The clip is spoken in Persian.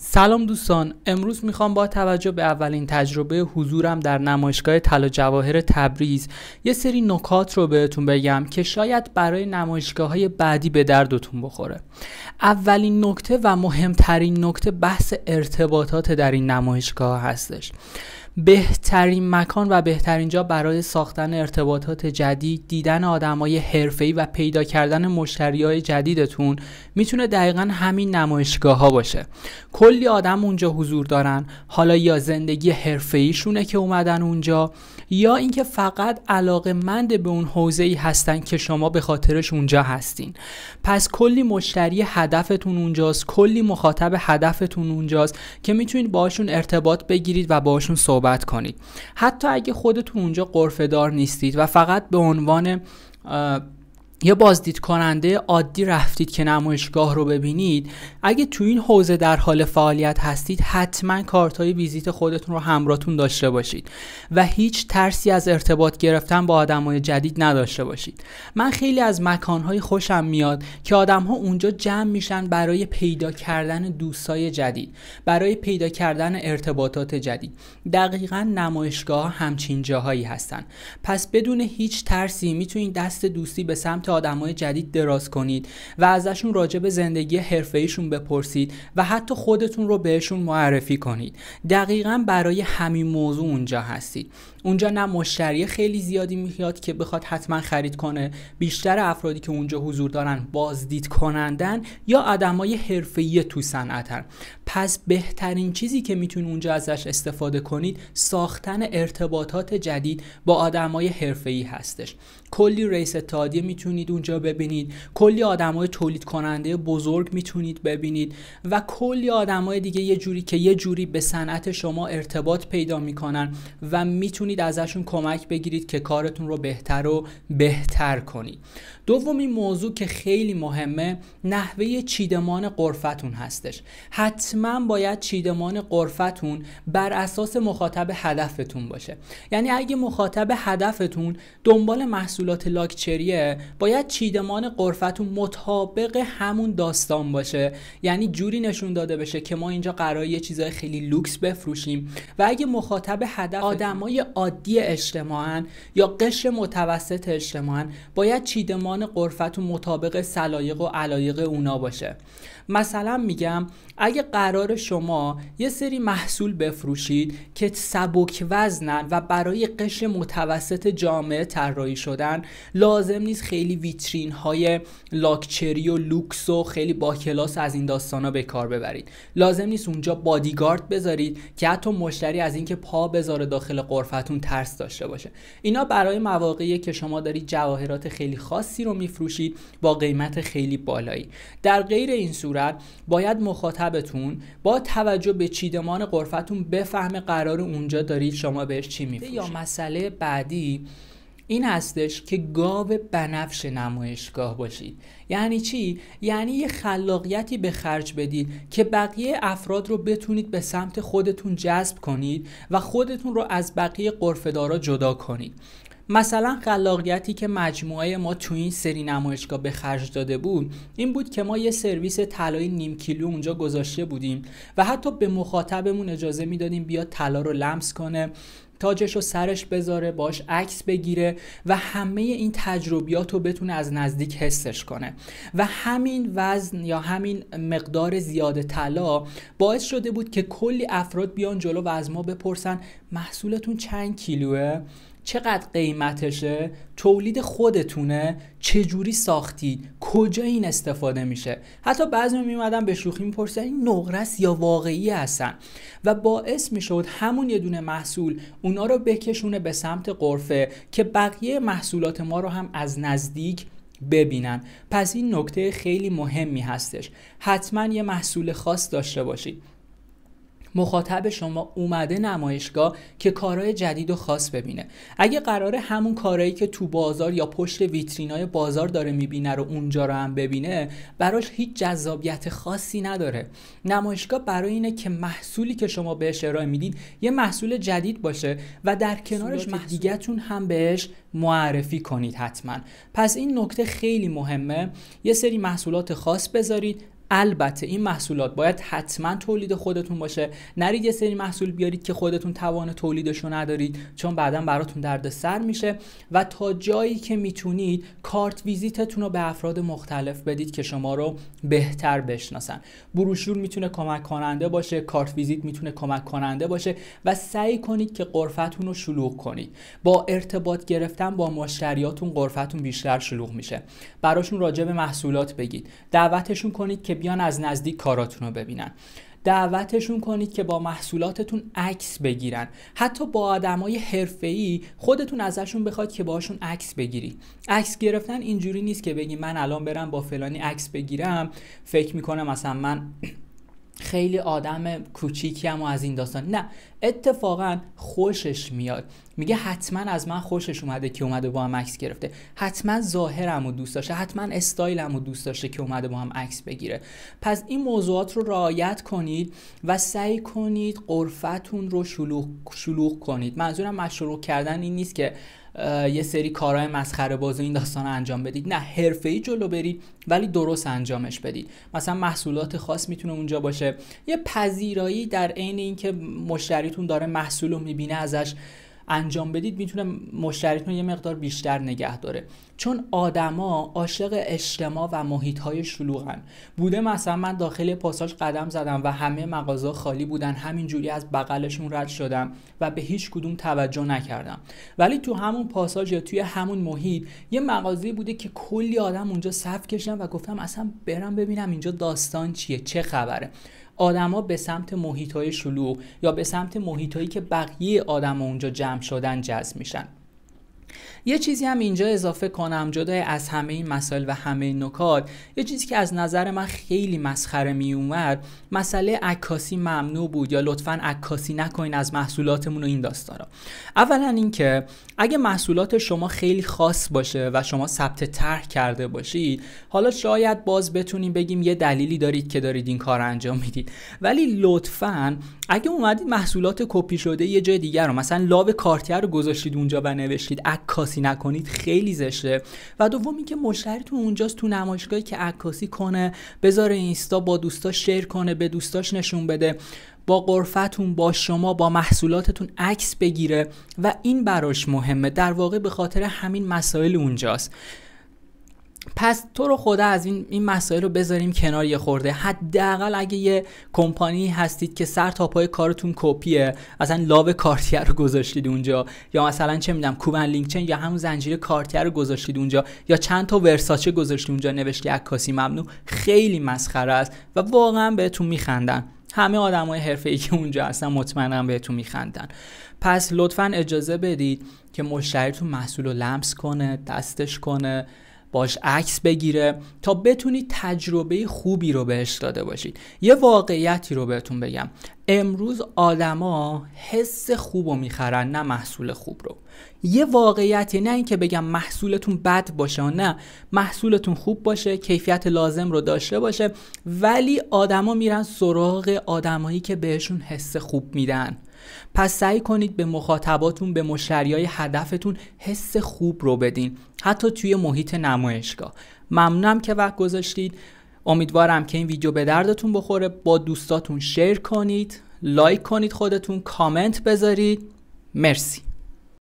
سلام دوستان، امروز میخوام با توجه به اولین تجربه حضورم در نمایشگاه طلا جواهر تبریز یه سری نکات رو بهتون بگم که شاید برای نمایشگاه‌های بعدی به دردتون بخوره. اولین نکته و مهمترین نکته بحث ارتباطات در این نمایشگاه هستش. بهترین مکان و بهترین جا برای ساختن ارتباطات جدید، دیدن آدمای حرفه‌ای و پیدا کردن مشتریای جدیدتون میتونه دقیقاً همین نمایشگاه ها باشه. کلی آدم اونجا حضور دارن، حالا یا زندگی حرفه‌ایشونه که اومدن اونجا، یا اینکه فقط علاقه‌مند به اون حوزه‌ای هستن که شما به خاطرش اونجا هستین. پس کلی مشتری هدفتون اونجاست، کلی مخاطب هدفتون اونجاست که میتونید باشون ارتباط بگیرید و باشون صحبت کنید. حتی اگه خودتون اونجا غرفه‌دار نیستید و فقط به عنوان یه بازدید کننده عادی رفتید که نمایشگاه رو ببینید، اگه تو این حوزه در حال فعالیت هستید حتما کارتای ویزیت خودتون رو همراهتون داشته باشید و هیچ ترسی از ارتباط گرفتن با آدمای جدید نداشته باشید. من خیلی از مکانهای خوشم میاد که آدمها اونجا جمع میشن برای پیدا کردن دوستای جدید، برای پیدا کردن ارتباطات جدید. دقیقاً نمایشگاه همچین جاهایی هستن. پس بدون هیچ ترسی میتونید دست دوستی به سمت آدمای جدید دراز کنید و ازشون راجع به زندگی حرفه‌ایشون بپرسید و حتی خودتون رو بهشون معرفی کنید. دقیقاً برای همین موضوع اونجا هستید. اونجا نه مشتری خیلی زیادی میاد که بخواد حتما خرید کنه، بیشتر افرادی که اونجا حضور دارن بازدید کنندن یا آدمای حرفه‌ای تو صنعتن. پس بهترین چیزی که میتونید اونجا ازش استفاده کنید ساختن ارتباطات جدید با آدمای حرفه‌ای هستش. کلی رئیس اتحادیه میتونید اونجا ببینید، کلی آدمای تولید کننده بزرگ میتونید ببینید و کلی آدمای دیگه یه جوری به صنعت شما ارتباط پیدا میکنن و میتونید ازشون کمک بگیرید که کارتون رو بهتر و بهتر کنید. دومین موضوع که خیلی مهمه نحوه چیدمان غرفتون هستش. حتما باید چیدمان غرفتون بر اساس مخاطب هدفتون باشه. یعنی اگه مخاطب هدفتون دنبال محصولات لاکچریه، باید چیدمان غرفتون مطابق همون داستان باشه. یعنی جوری نشون داده بشه که ما اینجا قراره یه چیزای خیلی لوکس بفروشیم و اگه مخاطب هدف آدمای عادی اجتماعاً یا قشر متوسط اجتماعاً، باید چیدمان غرفتون مطابق سلایق و علایق اونا باشه. مثلا میگم اگه قرار شما یه سری محصول بفروشید که سبک وزنن و برای قشر متوسط جامعه طراحی شدن، لازم نیست خیلی ویترین های لاکچری و لوکس و خیلی با کلاس از این داستانا به کار ببرید. لازم نیست اونجا بادیگارد بذارید که حتی مشتری از اینکه پا بذاره داخل غرفتون ترس داشته باشه. اینا برای مواقعی که شما دارید جواهرات خیلی خاصی رو میفروشید با قیمت خیلی بالایی. در غیر این صورت باید مخاطبتون با توجه به چیدمان غرفتون بفهمه قرار اونجا دارید شما بهش چی میفروشید. یا مسئله بعدی این هستش که گاو بنفش نمایشگاه باشید. یعنی چی؟ یعنی یه خلاقیتی به خرج بدید که بقیه افراد رو بتونید به سمت خودتون جذب کنید و خودتون رو از بقیه غرفه‌دارا جدا کنید. مثلا خلاقیتی که مجموعه ما تو این سری نمایشگاه به خرج داده بود این بود که ما یه سرویس طلای نیم کیلو اونجا گذاشته بودیم و حتی به مخاطبمون اجازه میدادیم بیاد طلا رو لمس کنه، تاجش رو سرش بذاره، باش عکس بگیره و همه این تجربیات رو بتونه از نزدیک حسش کنه. و همین وزن یا همین مقدار زیاد طلا باعث شده بود که کلی افراد بیان جلو و از ما بپرسن محصولتون چند کیلوه؟ چقدر قیمتشه؟ تولید خودتونه؟ چجوری ساختید؟ کجا این استفاده میشه؟ حتی بعضی میومدن به شوخی میپرسن این نقره است یا واقعی هستن؟ و باعث میشد همون یه دونه محصول اونا رو بکشونه به سمت غرفه که بقیه محصولات ما رو هم از نزدیک ببینن. پس این نکته خیلی مهمی هستش. حتما یه محصول خاص داشته باشید. مخاطب شما اومده نمایشگاه که کارهای جدید و خاص ببینه. اگه قراره همون کارهایی که تو بازار یا پشت ویترینای بازار داره میبینه رو اونجا رو هم ببینه، براش هیچ جذابیت خاصی نداره. نمایشگاه برای اینه که محصولی که شما بهش ارائه میدین یه محصول جدید باشه و در کنارش دیگه‌تون هم بهش معرفی کنید حتما. پس این نکته خیلی مهمه. یه سری محصولات خاص بذارید، البته این محصولات باید حتما تولید خودتون باشه. نرید یه سری محصول بیارید که خودتون توان تولیدشو ندارید، چون بعداً براتون دردسر میشه. و تا جایی که میتونید کارت ویزیتتون رو به افراد مختلف بدید که شما رو بهتر بشناسن. بروشور میتونه کمک کننده باشه، کارت ویزیت میتونه کمک کننده باشه و سعی کنید که غرفتون رو شلوغ کنید. با ارتباط گرفتن با مشتریاتون غرفتون بیشتر شلوغ میشه. براشون راجع به محصولات بگید، دعوتشون کنید که بیان از نزدیک کاراتون رو ببینن، دعوتشون کنید که با محصولاتتون عکس بگیرن. حتی با آدمای حرفه‌ای خودتون ازشون بخواید که باشون عکس بگیرید. عکس گرفتن اینجوری نیست که بگی من الان برم با فلانی عکس بگیرم فکر میکنم مثلا من خیلی آدم کوچیکیم و از این داستان. نه، اتفاقا خوشش میاد، میگه حتما از من خوشش اومده که اومده با هم عکس گرفته، حتما ظاهرمو دوست داشته، حتما استایلمو دوست داشته که اومده با هم عکس بگیره. پس این موضوعات رو رعایت کنید و سعی کنید غرفتون رو شلوغ کنید. منظورم مشروع کردن این نیست که یه سری کارهای مسخره باز این داستان رو انجام بدید، نه، حرفه‌ای جلو برید ولی درست انجامش بدید. مثلا محصولات خاص میتونه اونجا باشه، یه پذیرایی در عین اینکه مشتریتون داره محصول رو میبینه ازش انجام بدید، میتونه مشتریتون یه مقدار بیشتر نگه داره. چون آدما عاشق اجتماع و محیط‌های شلوغن. بوده مثلا من داخل پاساژ قدم زدم و همه مغازه خالی بودن، همینجوری از بغلشون رد شدم و به هیچ کدوم توجه نکردم، ولی تو همون پاساژ یا توی همون محیط یه مغازه بوده که کلی آدم اونجا صف کشیدن و گفتم اصلا برم ببینم اینجا داستان چیه، چه خبره. آدما به سمت محیط‌های شلوغ یا به سمت محیط‌هایی که بقیه آدما اونجا جمع شدن جذب میشن. یه چیزی هم اینجا اضافه کنم جدای از همه این مسائل و همه این نکات، یه چیزی که از نظر من خیلی مسخره می اومد، مسئله عکاسی ممنوع بود یا لطفاً عکاسی نکنین از محصولاتمون و این داستانا. اولا اینکه اگه محصولات شما خیلی خاص باشه و شما ثبت طرح کرده باشید، حالا شاید باز بتونیم بگیم یه دلیلی دارید که دارید این کار انجام میدید، ولی لطفاً اگه اومدید محصولات کپی شده یه جای دیگر رو، مثلا لاو کارتیه رو گذاشتید اونجا و نوشتید عکاسی نکنید، خیلی زشته. و دوم اینکه مشتریتون اونجاست تو نمایشگاهی که عکاسی کنه، بذاره اینستا با دوستاش شیر کنه، به دوستاش نشون بده، با غرفتون، با شما، با محصولاتتون عکس بگیره و این براش مهمه. در واقع به خاطر همین مسائل اونجاست. پس تو رو خدا از این مسائل رو بذاریم کنار یه خورده. حداقل اگه یه کمپانی هستید که سر تا پای کارتون کپیه، مثلا لاو کارتیه رو گذاشتید اونجا، یا مثلا چه میدونم کوبن لینکچین یا همون زنجیره کارتیه رو گذاشتید اونجا، یا چند تا ورساچه گذاشتید اونجا نوشتی عکاسی ممنوع، خیلی مسخره است و واقعا بهتون میخندن. همه آدمای حرفه‌ای که اونجا هستن مطمئنم بهتون میخندن. پس لطفاً اجازه بدید که مشتریتون محصول رو لمس کنه، دستش کنه، باش عکس بگیره تا بتونید تجربه خوبی رو بهش داده باشید. یه واقعیتی رو بهتون بگم، امروز آدما حس خوب رو میخرن، نه محصول خوب رو. یه واقعیتی، نه این که بگم محصولتون بد باشه، نه، محصولتون خوب باشه، کیفیت لازم رو داشته باشه، ولی آدما میرن سراغ آدمایی که بهشون حس خوب میدن. پس سعی کنید به مخاطباتون، به مشتریای هدفتون حس خوب رو بدین، حتی توی محیط نمایشگاه. ممنونم که وقت گذاشتید. امیدوارم که این ویدیو به دردتون بخوره. با دوستاتون شیر کنید، لایک کنید، خودتون کامنت بذارید. مرسی.